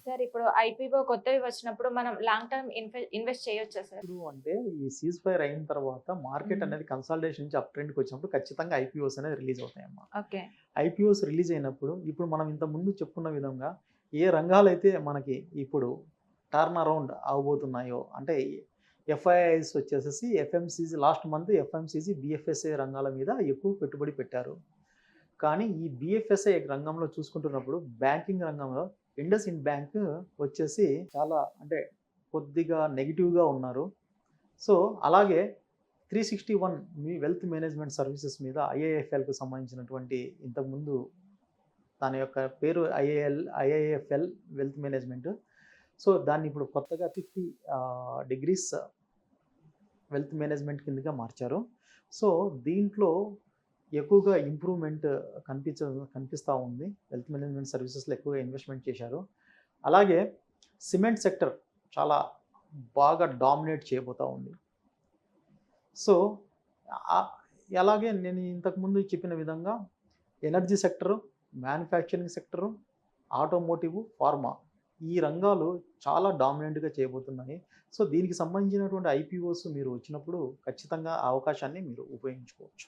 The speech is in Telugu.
సార్ ఇప్పుడు ఐపీఓ కొత్తవి వచ్చినప్పుడు మనం లాంగ్ టర్మ్ ఇన్వెస్ట్ చేయొచ్చా సార్? ఇప్పుడు అంటే ఈ సీజ్ ఫైర్ అయిన తర్వాత మార్కెట్ హ్మ్. అనేది కన్సాలిడేషన్ నుంచి అప్ ట్రెండ్‌కి వచ్చినప్పుడు ఖచ్చితంగా ఐపీఓస్ అనేది రిలీజ్ అవుతాయన్నమాట. ఓకే. ఐపీఓస్ రిలీజ్ అయినప్పుడు ఇప్పుడు మనం ఇంతకుముందు చెప్పుకున్న విధంగా ఏ రంగాలైతే మనకి ఇప్పుడు టర్న్ అరౌండ్ అవ్వబోతున్నాయో అంటే ఎఫ్ఐఐస్ వచ్చేసేసి FMCG last month FMCG, BFSI రంగాల మీద ఎక్కువ పెట్టుబడి పెట్టారు. కానీ ఈ బీఎఫ్ఎస్ఐ రంగంలో చూసుకుంటున్నప్పుడు బ్యాంకింగ్ రంగంలో ఇండస్ఇండ్ బ్యాంక్ వచ్చేసి చాలా అంటే కొద్దిగా నెగెటివ్‌గా ఉన్నారు. సో, అలాగే 361 మీ వెల్త్ మేనేజ్మెంట్ సర్వీసెస్ మీద ఐఐఎఫ్ఎల్‌కి సంబంధించినటువంటి ఇంతకుముందు దాని యొక్క పేరు ఐఐఎఫ్ఎల్ వెల్త్ మేనేజ్మెంట్. సో, దాన్ని ఇప్పుడు కొత్తగా 50 డిగ్రీస్ వెల్త్ మేనేజ్మెంట్ కిందగా మార్చారు. సో, దీంట్లో ఎక్కువగా ఇంప్రూవ్‌మెంట్ కనిపించ కనిపిస్తా ఉంది. వెల్త్ మేనేజ్మెంట్ సర్వీసెస్‌లో ఎక్కువగా ఇన్వెస్ట్‌మెంట్ చేశారు. అలాగే సిమెంట్ సెక్టర్ చాలా బాగా డామినేట్ చేయబోతా ఉంది. సో, ఆహ్, అలాగే నేను ఇంతకుముందు చెప్పిన విధంగా energy sector, manufacturing sector, automotive, pharma ఈ రంగాలు చాలా డామినెంట్‌గా చేయబోతున్నాయి. సో, దీనికి సంబంధించినటువంటి ఐపీఓస్ మీరు వచ్చినప్పుడు ఖచ్చితంగా ఆ అవకాశాన్ని మీరు ఉపయోగించుకోవచ్చు.